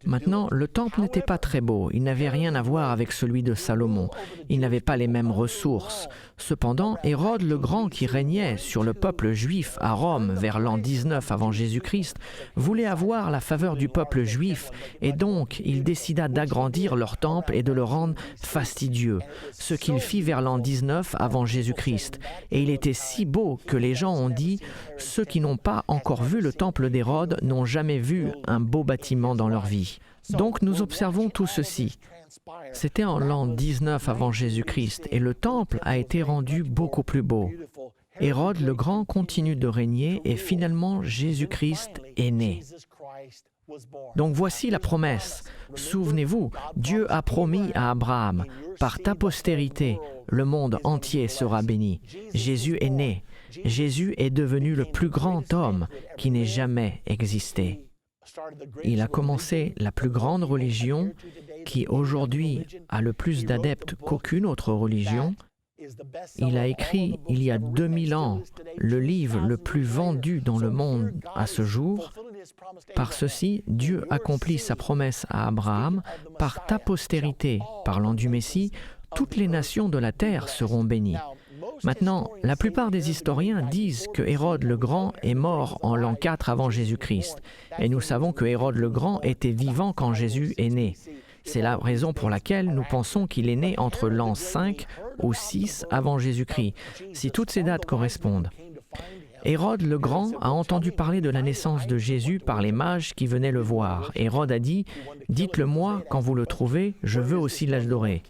Maintenant, le temple n'était pas très beau, il n'avait rien à voir avec celui de Salomon, il n'avait pas les mêmes ressources. Cependant, Hérode le Grand, qui régnait sur le peuple juif à Rome vers l'an 19 avant Jésus-Christ, voulait avoir la faveur du peuple juif et donc il décida d'agrandir leur temple et de le rendre fastidieux, ce qu'il fit vers l'an 19 avant Jésus-Christ. Et il était si beau que les gens ont dit « Ceux qui n'ont pas encore vu le temple d'Hérode n'ont jamais vu un beau bâtiment dans leur vie. » Donc nous observons tout ceci. C'était en l'an 19 avant Jésus-Christ et le temple a été rendu beaucoup plus beau. Hérode le Grand continue de régner et finalement Jésus-Christ est né. Donc voici la promesse. Souvenez-vous, Dieu a promis à Abraham, par ta postérité, le monde entier sera béni. Jésus est né. Jésus est devenu le plus grand homme qui n'ait jamais existé. Il a commencé la plus grande religion qui aujourd'hui a le plus d'adeptes qu'aucune autre religion. Il a écrit il y a 2000 ans le livre le plus vendu dans le monde à ce jour. Par ceci, Dieu accomplit sa promesse à Abraham. Par ta postérité, parlant du Messie, toutes les nations de la terre seront bénies. Maintenant, la plupart des historiens disent que Hérode le Grand est mort en l'an 4 avant Jésus-Christ. Et nous savons que Hérode le Grand était vivant quand Jésus est né. C'est la raison pour laquelle nous pensons qu'il est né entre l'an 5 ou 6 avant Jésus-Christ, si toutes ces dates correspondent. Hérode le Grand a entendu parler de la naissance de Jésus par les mages qui venaient le voir. Hérode a dit « Dites-le-moi quand vous le trouvez, je veux aussi l'adorer ».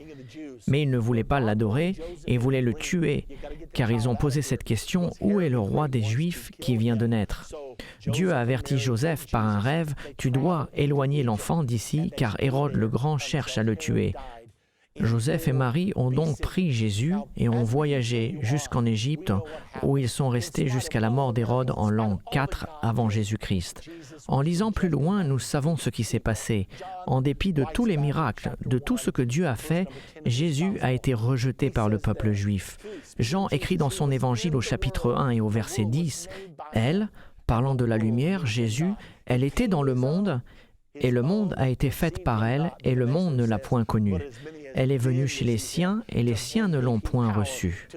Mais ils ne voulaient pas l'adorer et voulaient le tuer, car ils ont posé cette question « Où est le roi des Juifs qui vient de naître ?» Dieu a averti Joseph par un rêve « Tu dois éloigner l'enfant d'ici, car Hérode le Grand cherche à le tuer ». Joseph et Marie ont donc pris Jésus et ont voyagé jusqu'en Égypte, où ils sont restés jusqu'à la mort d'Hérode en l'an 4 avant Jésus-Christ. En lisant plus loin, nous savons ce qui s'est passé. En dépit de tous les miracles, de tout ce que Dieu a fait, Jésus a été rejeté par le peuple juif. Jean écrit dans son évangile au chapitre 1 et au verset 10, « Elle, parlant de la lumière, Jésus, elle était dans le monde, et le monde a été fait par elle, et le monde ne l'a point connue. Elle est venue chez les siens, et les siens ne l'ont point reçue. »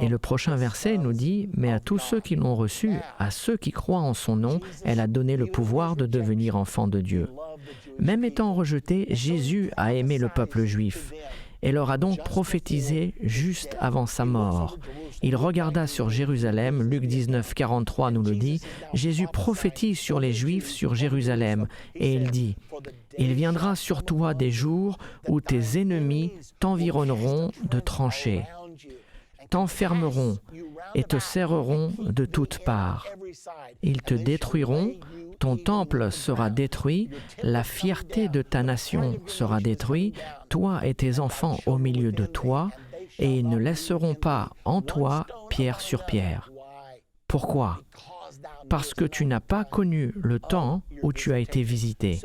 Et le prochain verset nous dit, « Mais à tous ceux qui l'ont reçue, à ceux qui croient en son nom, elle a donné le pouvoir de devenir enfants de Dieu. » Même étant rejeté, Jésus a aimé le peuple juif et leur a donc prophétisé juste avant sa mort. Il regarda sur Jérusalem, Luc 19, 43 nous le dit, Jésus prophétise sur les Juifs, sur Jérusalem, et il dit, « Il viendra sur toi des jours où tes ennemis t'environneront de tranchées, t'enfermeront et te serreront de toutes parts. Ils te détruiront, ton temple sera détruit, la fierté de ta nation sera détruite, toi et tes enfants au milieu de toi, et ils ne laisseront pas en toi pierre sur pierre. » Pourquoi ? Parce que tu n'as pas connu le temps où tu as été visité.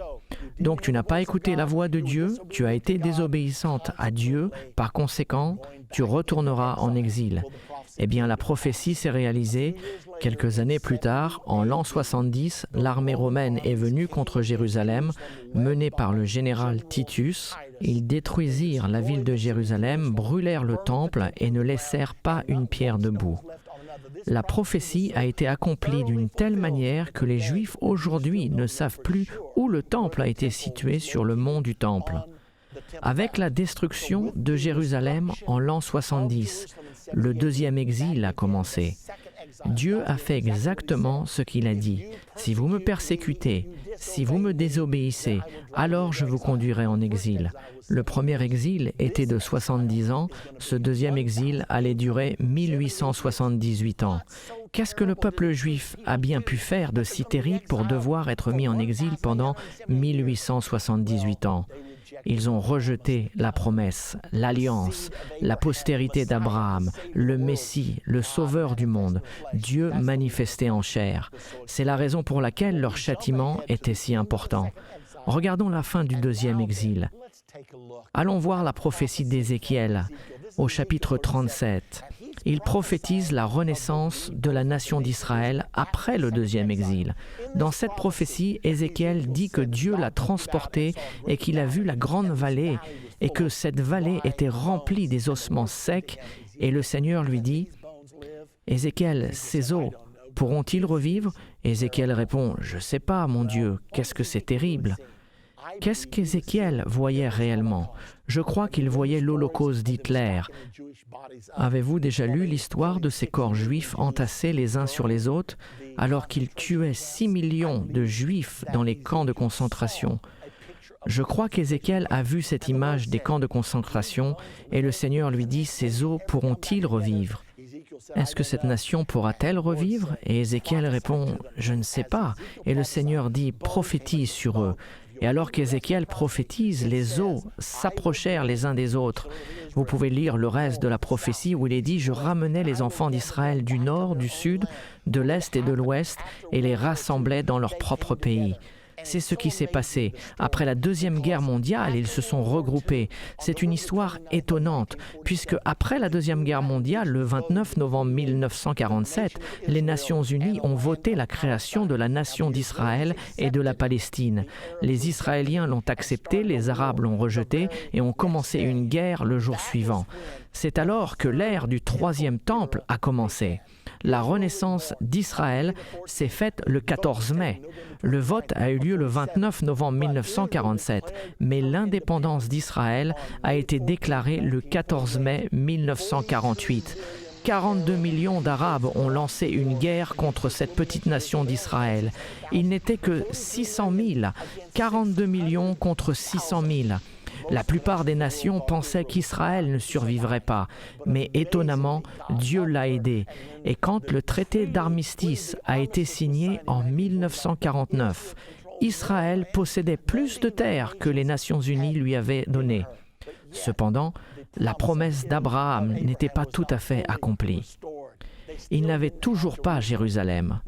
Donc tu n'as pas écouté la voix de Dieu, tu as été désobéissante à Dieu, par conséquent, tu retourneras en exil. Eh bien, la prophétie s'est réalisée. Quelques années plus tard, en l'an 70, l'armée romaine est venue contre Jérusalem, menée par le général Titus. Ils détruisirent la ville de Jérusalem, brûlèrent le temple et ne laissèrent pas une pierre debout. La prophétie a été accomplie d'une telle manière que les Juifs aujourd'hui ne savent plus où le temple a été situé sur le mont du temple. Avec la destruction de Jérusalem en l'an 70, le deuxième exil a commencé. Dieu a fait exactement ce qu'il a dit. « Si vous me persécutez, si vous me désobéissez, alors je vous conduirai en exil. » Le premier exil était de 70 ans, ce deuxième exil allait durer 1878 ans. Qu'est-ce que le peuple juif a bien pu faire de si terrible pour devoir être mis en exil pendant 1878 ans ? Ils ont rejeté la promesse, l'alliance, la postérité d'Abraham, le Messie, le Sauveur du monde, Dieu manifesté en chair. C'est la raison pour laquelle leur châtiment était si important. Regardons la fin du deuxième exil. Allons voir la prophétie d'Ézéchiel au chapitre 37. Il prophétise la renaissance de la nation d'Israël après le deuxième exil. Dans cette prophétie, Ézéchiel dit que Dieu l'a transporté et qu'il a vu la grande vallée et que cette vallée était remplie des ossements secs et le Seigneur lui dit « Ézéchiel, ces os pourront-ils revivre ?» Ézéchiel répond « Je ne sais pas, mon Dieu, qu'est-ce que c'est terrible ?» Qu'est-ce qu'Ézéchiel voyait réellement ? Je crois qu'il voyait l'Holocauste d'Hitler. Avez-vous déjà lu l'histoire de ces corps juifs entassés les uns sur les autres alors qu'il tuait 6 millions de juifs dans les camps de concentration ? Je crois qu'Ézéchiel a vu cette image des camps de concentration et le Seigneur lui dit « Ces os pourront-ils revivre ?» Est-ce que cette nation pourra-t-elle revivre ? Et Ézéchiel répond « Je ne sais pas. » Et le Seigneur dit « Prophétise sur eux. » Et alors qu'Ézéchiel prophétise, les os s'approchèrent les uns des autres. Vous pouvez lire le reste de la prophétie où il est dit « Je ramenais les enfants d'Israël du nord, du sud, de l'est et de l'ouest, et les rassemblais dans leur propre pays. » C'est ce qui s'est passé. Après la Deuxième Guerre mondiale, ils se sont regroupés. C'est une histoire étonnante, puisque après la Deuxième Guerre mondiale, le 29 novembre 1947, les Nations Unies ont voté la création de la nation d'Israël et de la Palestine. Les Israéliens l'ont accepté, les Arabes l'ont rejeté et ont commencé une guerre le jour suivant. C'est alors que l'ère du Troisième Temple a commencé. La renaissance d'Israël s'est faite le 14 mai. Le vote a eu lieu le 29 novembre 1947, mais l'indépendance d'Israël a été déclarée le 14 mai 1948. 42 millions d'Arabes ont lancé une guerre contre cette petite nation d'Israël. Il n'était que 600 000, 42 millions contre 600 000. La plupart des nations pensaient qu'Israël ne survivrait pas, mais étonnamment, Dieu l'a aidé. Et quand le traité d'armistice a été signé en 1949, Israël possédait plus de terres que les Nations Unies lui avaient donné. Cependant, la promesse d'Abraham n'était pas tout à fait accomplie. Il n'avait toujours pas Jérusalem.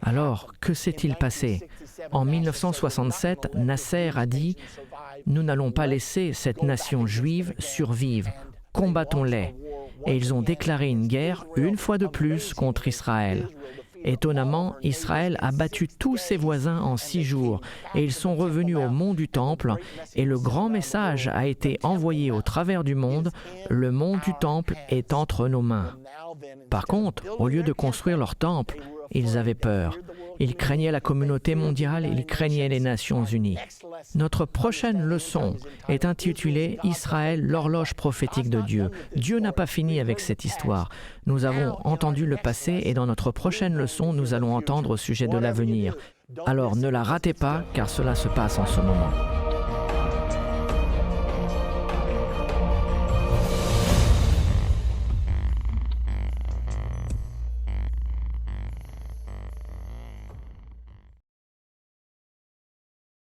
Alors, que s'est-il passé? En 1967, Nasser a dit « Nous n'allons pas laisser cette nation juive survivre, combattons-les ». Et ils ont déclaré une guerre, une fois de plus, contre Israël. Étonnamment, Israël a battu tous ses voisins en 6 jours et ils sont revenus au mont du Temple et le grand message a été envoyé au travers du monde, le mont du Temple est entre nos mains. Par contre, au lieu de construire leur temple, ils avaient peur. Ils craignaient la communauté mondiale, ils craignaient les Nations Unies. Notre prochaine leçon est intitulée « Israël, l'horloge prophétique de Dieu ». Dieu n'a pas fini avec cette histoire. Nous avons entendu le passé et dans notre prochaine leçon, nous allons entendre au sujet de l'avenir. Alors ne la ratez pas car cela se passe en ce moment.